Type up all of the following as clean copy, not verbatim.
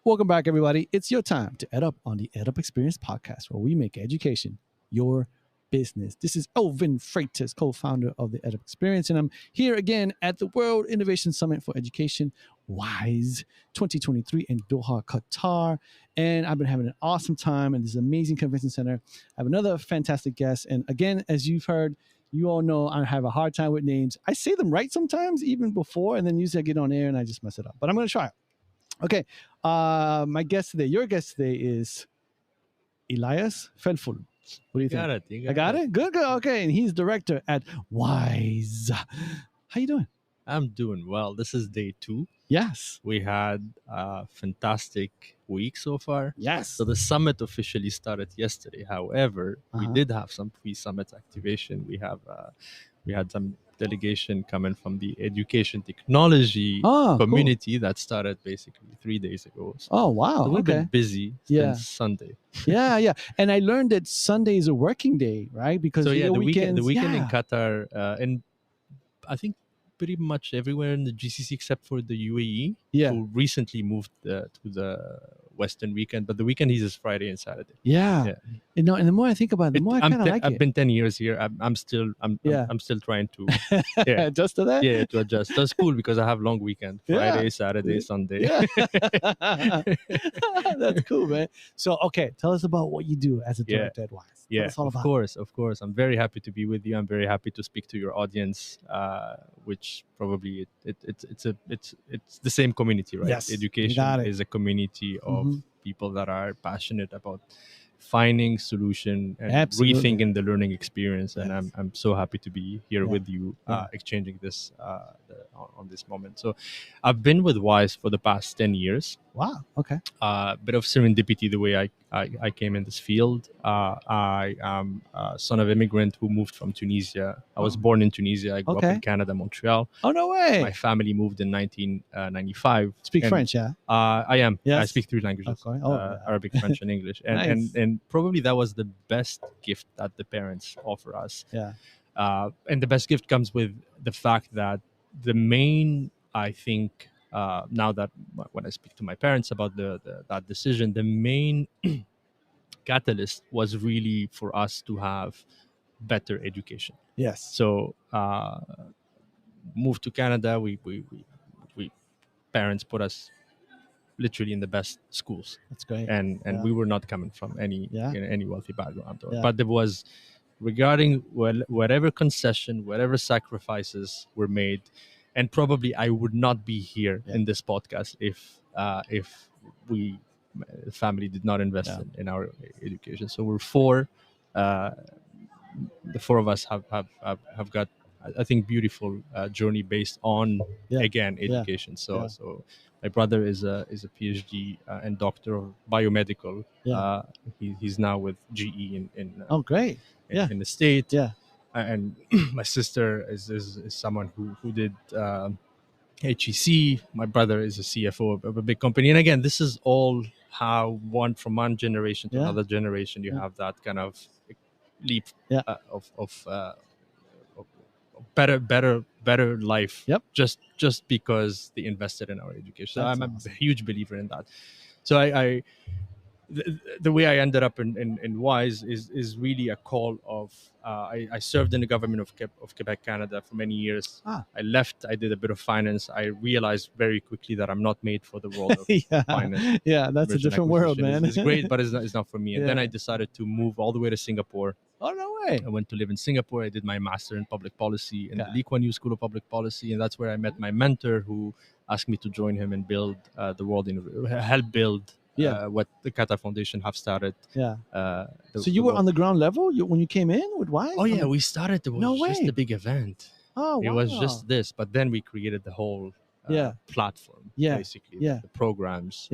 Welcome back, everybody. It's your time to EdUp on the EdUp Experience podcast, where we make education your business. This is Elvin Freitas, co-founder of the EdUp Experience, and I'm here again at the World Innovation Summit for Education, WISE 2023 in Doha, Qatar. And I've been having an awesome time in this amazing convention center. I have another fantastic guest. And again, as you've heard, you all know I have a hard time with names. I say them right sometimes, even before, and then usually I get on air and I just mess it up. But I'm going to try it. Okay. My guest today, your guest today is Elyas Felfoul. What do you think? I got it? Good. Okay. And he's director at WISE. How you doing? I'm doing well. This is day 2. Yes. We had a fantastic week so far. Yes. So the summit officially started yesterday. However, we did have some pre-summit activation. We had some delegation coming from the education technology community that started basically 3 days ago. So wow. we've been busy since Sunday. Yeah. And I learned that Sunday is a working day, right? Because the weekend in Qatar, and I think pretty much everywhere in the GCC except for the UAE, who recently moved to the Western weekend. But the weekend is Friday and Saturday. Yeah. And the more I think about it, the more I kind of like it. I've been 10 years here. I'm still trying to adjust to that. Yeah, to adjust. That's cool because I have long weekend. Friday, Saturday, Sunday. Yeah. That's cool, man. So, okay, tell us about what you do as a director at WISE. Yeah, of course. I'm very happy to be with you. I'm very happy to speak to your audience, which probably it's the same community, right? Yes, education is a community of people that are passionate about finding solution and rethinking the learning experience. And I'm so happy to be here with you, exchanging this on this moment. So I've been with WISE for the past 10 years. Wow. Okay. Bit of serendipity the way I came in this field. I am a son of immigrant who moved from Tunisia. I was born in Tunisia. I grew up in Canada, Montreal. Oh, no way. My family moved in 1995. Speak French, yeah? I am. Yes. I speak 3 languages, Arabic, French, and English. And, Nice. and probably that was the best gift that the parents offer us. Yeah. And the best gift comes with the fact that the main, I think, now that when I speak to my parents about that decision, the main catalyst was really for us to have better education. Yes. So moved to Canada, we parents put us literally in the best schools. That's great. And we were not coming from any wealthy background. Yeah. But there was, regarding whatever concession, whatever sacrifices were made, and probably I would not be here in this podcast if we family did not invest in our education. So we're 4. The 4 of us have got, I think, beautiful journey based on again education. So my brother is a PhD and doctor of biomedical. He's now with GE in great. In the state. Yeah. And my sister is someone who did HEC. My brother is a CFO of a big company. And again, this is all how from one generation to another generation, you have that kind of leap of better life. Yep. Just because they invested in our education. So That's I'm awesome. a huge believer in that. So I the way I ended up in WISE is really a call of I served in the government of Quebec, Canada for many years. I left. I did a bit of finance. I realized very quickly that I'm not made for the world of finance. Yeah, that's a different world, man. It's great, but it's not for me. And then I decided to move all the way to Singapore. Oh, no way. I went to live in Singapore. I did my master in public policy in the Lee Kuan Yew School of Public Policy, and that's where I met my mentor, who asked me to join him and build help build what the Qatar Foundation have started. Yeah. So you were on the ground level when you came in with WISE? Oh yeah, we started. It was just a big event. Oh, wow. It was just this, but then we created the whole platform. Basically, the programs.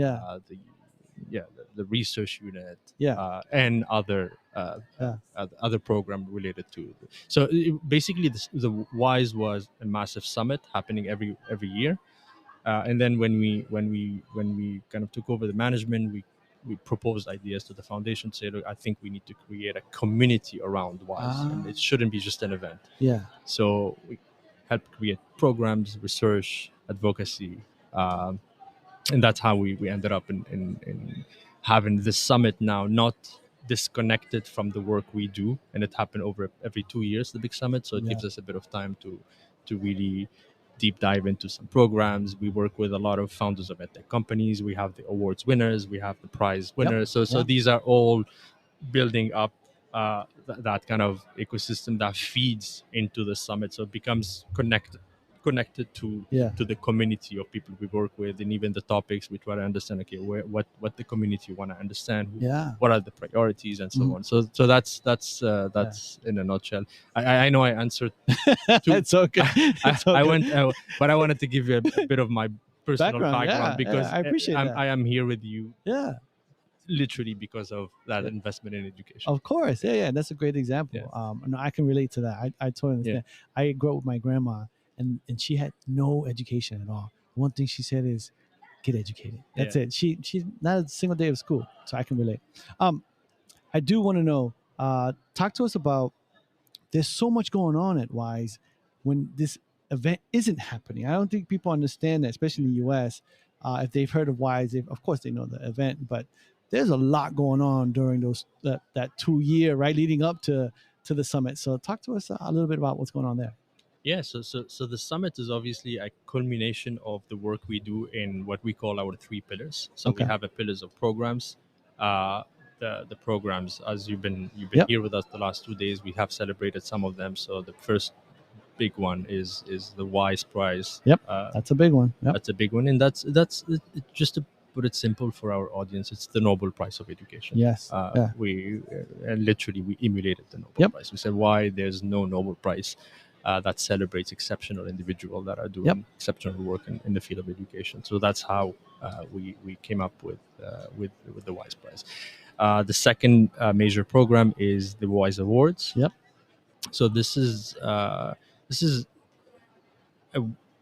The research unit. And other program related to. So basically, the WISE was a massive summit happening every year. And then when we kind of took over the management, we proposed ideas to the foundation to say, look, I think we need to create a community around WISE, and it shouldn't be just an event. Yeah. So we helped create programs, research, advocacy, and that's how we ended up in having this summit now, not disconnected from the work we do, and it happened over every 2 years, the big summit, so it gives us a bit of time to really deep dive into some programs. We work with a lot of founders of edtech companies. We have the awards winners, we have the prize winners. So these are all building up that kind of ecosystem that feeds into the summit, so it becomes connected to the community of people we work with, and even the topics we try to understand. Okay, what the community want to understand, what are the priorities, and so on. So that's in a nutshell. I know I answered it's okay. I went but I wanted to give you a bit of my personal background because I appreciate that. I am here with you literally because of that investment in education. Of course. Yeah. That's a great example. And I can relate to that. I totally understand. I grew up with my grandma, and she had no education at all. One thing she said is, get educated. That's it. She's not a single day of school, so I can relate. I do want to know, talk to us about, there's so much going on at Wise when this event isn't happening. I don't think people understand that, especially in the US. If they've heard of Wise, of course they know the event, but there's a lot going on during that 2 year, right, leading up to the summit. So talk to us a little bit about what's going on there. Yeah, so the summit is obviously a culmination of the work we do in what we call our 3 pillars. So we have a pillars of programs. The programs, as you've been here with us the last 2 days, we have celebrated some of them. So the first big one is the Wise Prize. That's a big one. That's a big one, and that's just to put it simple for our audience, it's the Nobel Prize of Education. We literally we emulated the Nobel Prize. We said, why there's no Nobel Prize that celebrates exceptional individuals that are doing exceptional work in the field of education. So that's how we came up with the Wise Prize. The second major program is the Wise Awards. So this is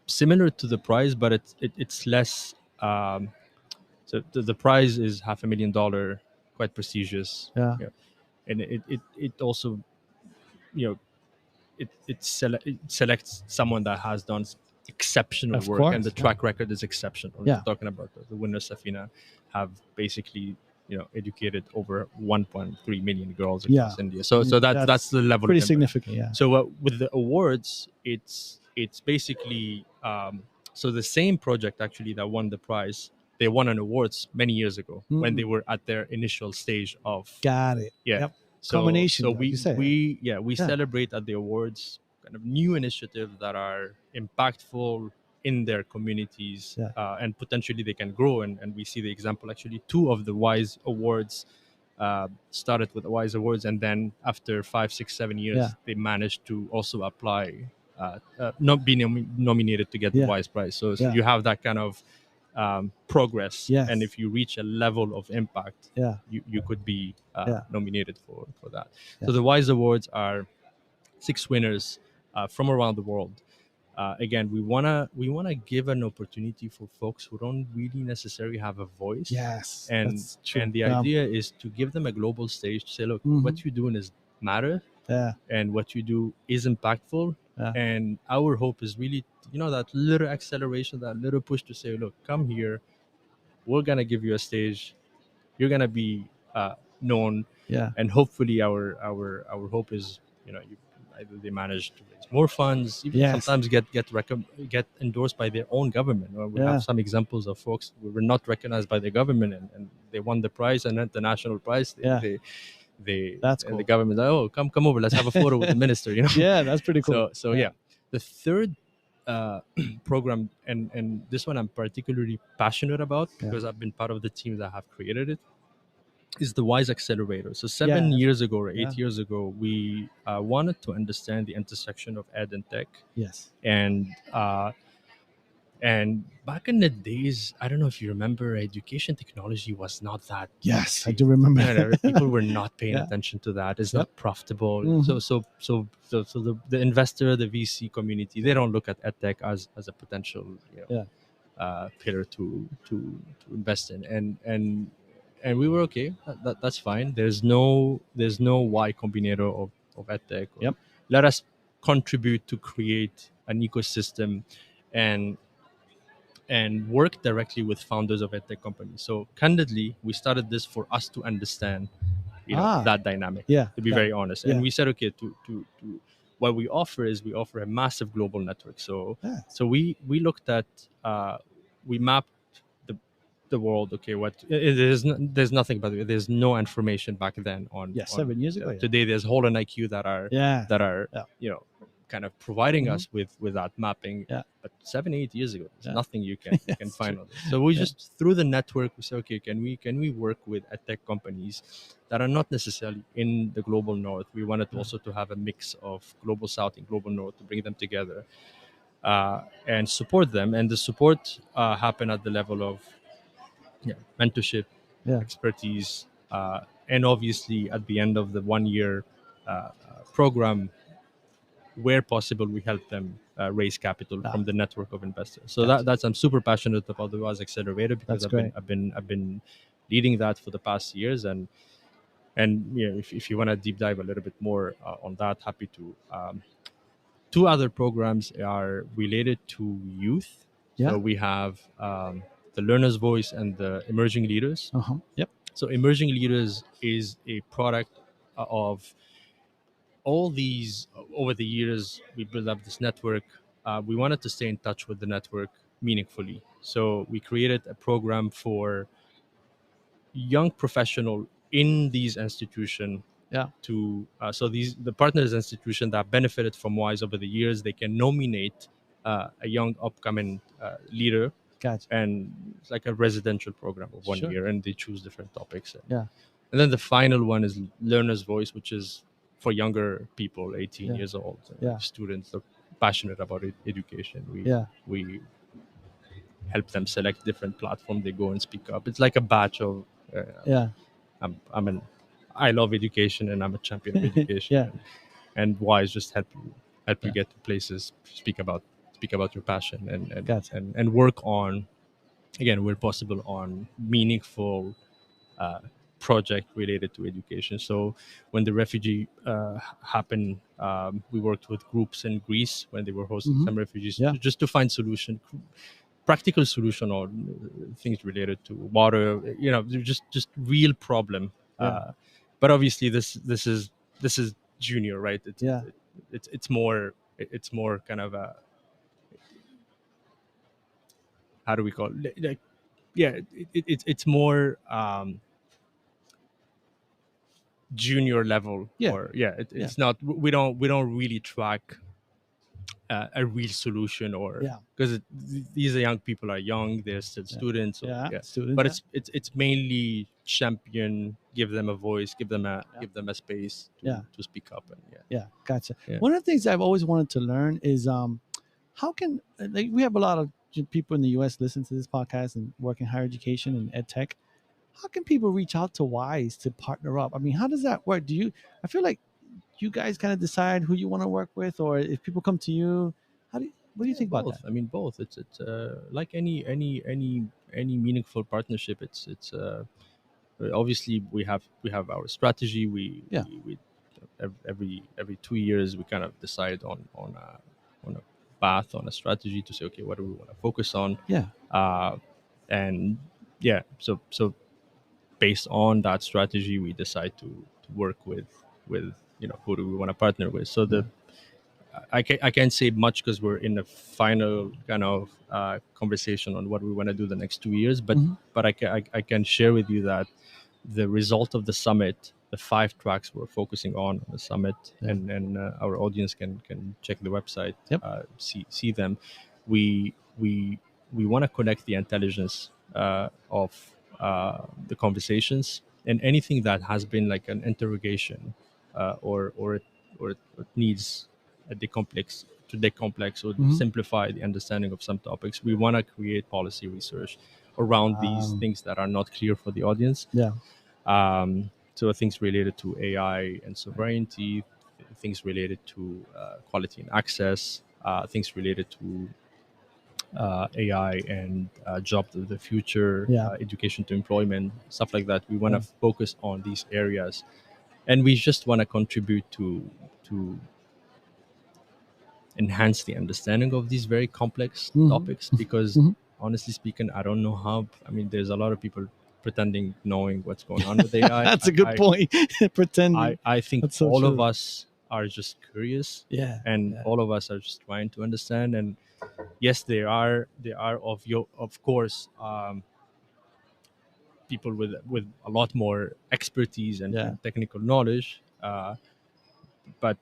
similar to the prize, but it's less. So the prize is $500,000, quite prestigious. And it also, it selects someone that has done exceptional work, and the track record is exceptional. We're talking about the winner, Safina, have basically educated over 1.3 million girls across India. So that's the level. Pretty significant. So with the awards, it's basically so the same project actually that won the prize, they won an awards many years ago when they were at their initial stage of. Got it. Combination. So we celebrate at the awards kind of new initiatives that are impactful in their communities, and potentially they can grow. And we see the example, actually 2 of the Wise Awards started with the Wise Awards, and then after 5, 6, 7 years, they managed to also apply, not be nominated to get the Wise Prize. So you have that kind of progress, and if you reach a level of impact, you could be nominated for that. So the Wise Awards are 6 winners from around the world. Again, we wanna give an opportunity for folks who don't really necessarily have a voice. And the idea is to give them a global stage to say, look, what you're doing is matter, and what you do is impactful. And our hope is really, that little acceleration, that little push to say, look, come here, we're gonna give you a stage, you're gonna be known, and hopefully our hope is, either they manage to raise more funds, even sometimes get endorsed by their own government. We have some examples of folks who were not recognized by the government, and they won the prize, and at the national prize, that's cool. And the government, come over, let's have a photo with the minister. That's pretty cool. So the third program, and this one I'm particularly passionate about because I've been part of the team that have created it, is the Wise Accelerator. So 7 years ago or 8 years ago, we wanted to understand the intersection of ed and tech. And back in the days, I don't know if you remember, education technology was not that. I do remember. People were not paying attention to that. It's not profitable. So the investor, the VC community, they don't look at edtech as a potential pillar to invest in. And we were okay. That's fine. There's no Y Combinator of edtech. Let us contribute to create an ecosystem, and and work directly with founders of edtech companies. So candidly, we started this for us to understand, that dynamic. To be very honest, and we said, okay, to what we offer is we offer a massive global network. So we looked at, we mapped the world. Okay, what it is, there's nothing, but there's no information back then on 7 years ago. Today there's Hole and IQ that are kind of providing us with that mapping. But 7-8 years ago, there's nothing you can find on this. So we just, through the network, we say, okay, can we work with tech companies that are not necessarily in the global north? We wanted also to have a mix of global south and global north, to bring them together and support them. And the support happened at the level of mentorship, expertise, and obviously at the end of the 1 year program, where possible, we help them raise capital from the network of investors. So that's, I'm super passionate about the WAS Accelerator, because I've been leading that for the past years. And if you want to deep dive a little bit more on that, happy to. Two other programs are related to youth. So we have the Learner's Voice and the Emerging Leaders. So Emerging Leaders is a product of all these. Over the years, we built up this network. We wanted to stay in touch with the network meaningfully. So we created a program for young professional in these institutions. So the partners institution that benefited from WISE over the years, they can nominate a young upcoming leader. And it's like a residential program of 1 year, and they choose different topics. And then the final one is Learner's Voice, which is for younger people, 18 years old, students that are passionate about education. We help them select different platform. They go and speak up. It's like a batch of I love education, and I'm a champion of education. And WISE just help you get to places, speak about your passion, and work on, again, where possible, on meaningful project related to education. So when the refugee happened, we worked with groups in Greece when they were hosting some refugees, just to find practical solution, or things related to water, just real problem. But obviously this is junior, right? It's more kind of a, how do we call it? Like, it's more junior level. It's not, we don't really track a real solution, or because these are young people, are young, they're still students. Students, but it's mainly champion, give them a voice, give them a space to speak up. And gotcha. One of the things I've always wanted to learn is how can, like, we have a lot of people in the US listen to this podcast and work in higher education and ed tech. How can people reach out to WISE to partner up? I mean, how does that work? I feel like you guys kind of decide who you want to work with, or if people come to you, what do you think about that? I mean, both. It's like any meaningful partnership. It's obviously we have our strategy. We every 2 years we kind of decide on a path, on a strategy, to say, okay, what do we want to focus on? So based on that strategy, we decide to work with who do we want to partner with. So I can't say much, because we're in the final kind of conversation on what we want to do the next 2 years. But I can share with you that the result of the summit, the 5 tracks we're focusing on the summit, and our audience can check the website, see them. We want to connect the intelligence of the conversations, and anything that has been like an interrogation, or it needs a decomplex or simplify the understanding of some topics. We want to create policy research around these things that are not clear for the audience. So things related to AI and sovereignty, things related to quality and access, things related to AI and jobs of the future, education to employment, stuff like that. We want to focus on these areas, and we just want to contribute to enhance the understanding of these very complex topics, because honestly speaking, I don't know how. I mean, there's a lot of people pretending knowing what's going on with AI. That's a good point. Pretending. I think That's so all true. of us are just curious. Yeah. And yeah. all of us are just trying to understand. And yes, there are of course people with a lot more expertise and technical knowledge. But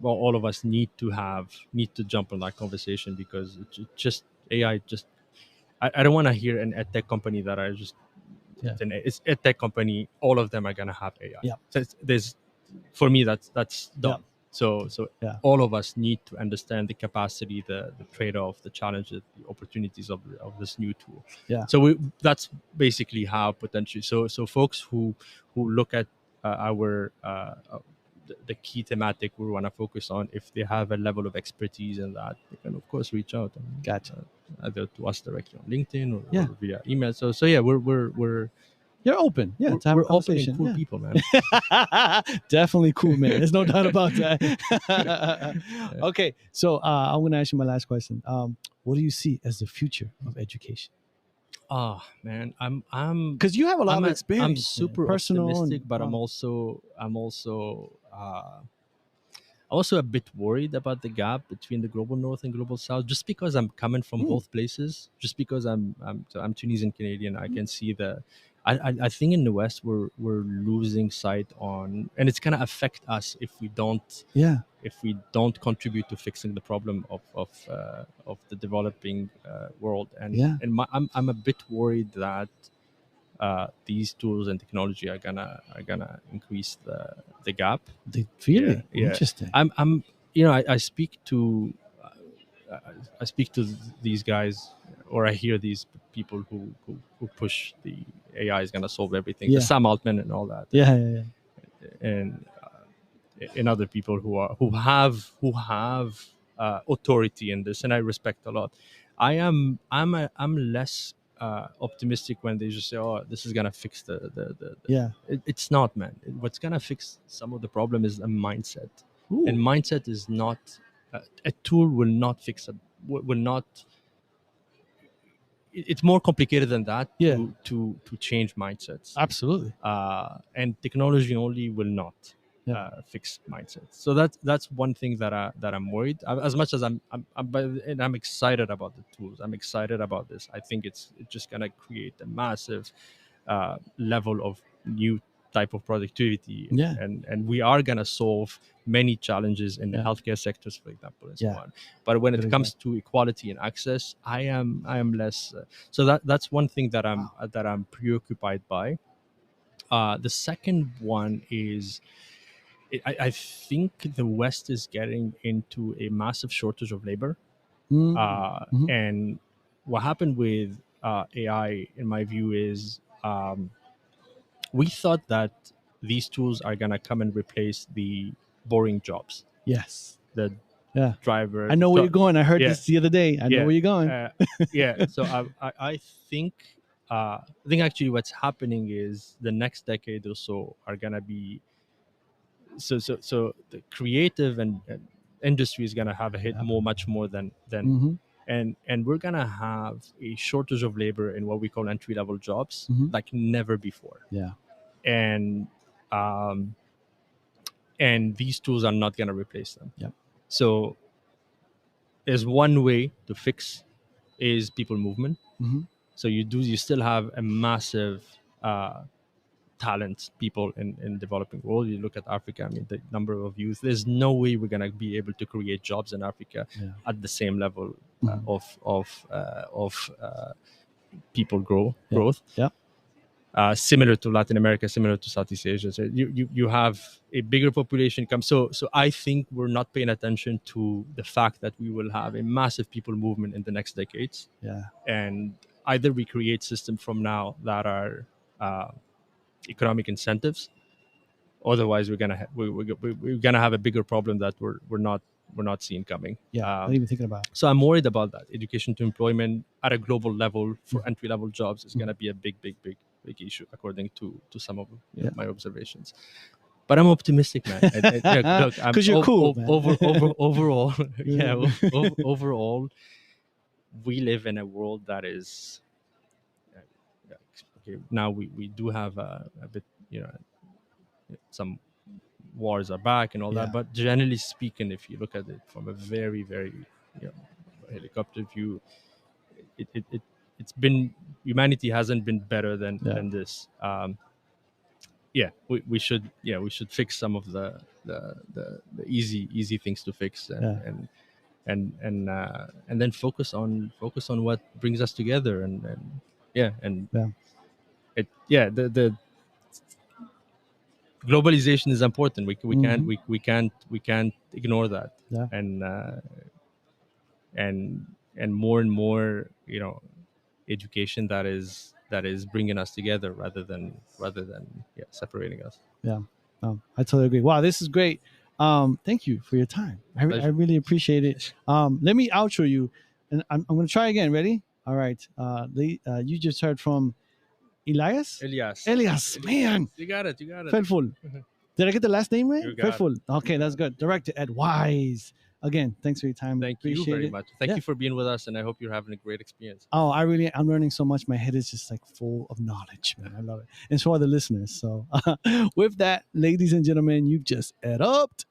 all of us need to jump on that conversation, because it just AI just I don't want to hear an ed tech company that are just it's ed tech company, all of them are gonna have AI. Yeah. So there's for me that's dumb. So all of us need to understand the capacity, the trade-off, the challenges, the opportunities of this new tool. So that's basically how potentially. So folks who look at our the key thematic we want to focus on, if they have a level of expertise in that, they can of course reach out and Gotcha. Either to us directly on LinkedIn or via email. So yeah, we're you're open. Yeah, to have a conversation. Open and cool people, man. Definitely cool, man. There's no doubt about that. Okay, so I'm gonna ask you my last question. What do you see as the future of education? Oh man, I'm because you have a lot of experience. I'm super optimistic, but I'm also a bit worried about the gap between the global north and global south, just because I'm coming from both places. Just because I'm Tunisian Canadian, I can see I think in the West we're losing sight on, and it's gonna affect us if we don't contribute to fixing the problem of the developing world. And I'm a bit worried that these tools and technology are gonna increase the gap. Really interesting. I'm I speak to these guys, or I hear these people who push the AI is gonna solve everything. The Sam Altman and all that. And other people who have authority in this, and I respect a lot. I'm less optimistic when they just say, "Oh, this is gonna fix the." It's not, man. What's gonna fix some of the problem is a mindset. Ooh. And mindset is not a tool will not fix will not. It's more complicated than that to change mindsets. Absolutely. And technology only will not fix mindsets. So that's one thing that I'm worried. As much as I'm excited about the tools, I'm excited about this. I think it's just gonna create a massive level of new type of productivity, and we are gonna solve many challenges in the healthcare sectors, for example, and so on. But when it comes to equality and access, I am less. So that's one thing that I'm preoccupied by. The second one is, I think the West is getting into a massive shortage of labor. And what happened with AI, in my view, is we thought that these tools are going to come and replace the boring jobs. Yes. The driver. I know where you're going. I heard this the other day. I know where you're going. So I think actually what's happening is the next decade or so are going to be so the creative and industry is going to have a hit much more than and we're going to have a shortage of labor in what we call entry-level jobs like never before. And these tools are not going to replace them. So there's one way to fix is people movement. So you still have a massive talent people in developing world. You look at Africa, I mean, the number of youth, there's no way we're going to be able to create jobs in Africa at the same level of people growth. Similar to Latin America, similar to Southeast Asia. So you have a bigger population come. So I think we're not paying attention to the fact that we will have a massive people movement in the next decades. And either we create systems from now that are economic incentives, otherwise we're gonna have a bigger problem that we're not seeing coming. Not even thinking about. So I'm worried about that. Education to employment at a global level for entry level jobs is gonna be a big issue, according to some of my observations. But I'm optimistic, man. Because you're cool, man. Overall, overall, we live in a world that is okay. Now we do have a bit, some wars are back and all that, but generally speaking, if you look at it from a very, very, helicopter view, it's been, humanity hasn't been better than this. We should fix some of the easy things to fix, and then focus on what brings us together, the globalization is important. We can't ignore that. And more and more, education that is bringing us together rather than separating us. I totally agree. Wow, this is great. Thank you for your time. I really appreciate it. Let me outro you, and I'm going to try again. Ready? All right. You just heard from Elyas, man. You got it. Felfoul. Did I get the last name right? Felfoul. Okay, that's good. Director Ed Wise. Again, thanks for your time. Thank you very much. Thank you for being with us, and I hope you're having a great experience. Oh, I'm learning so much. My head is just like full of knowledge, man. I love it. And so are the listeners. So with that, ladies and gentlemen, you've just EdUp'd.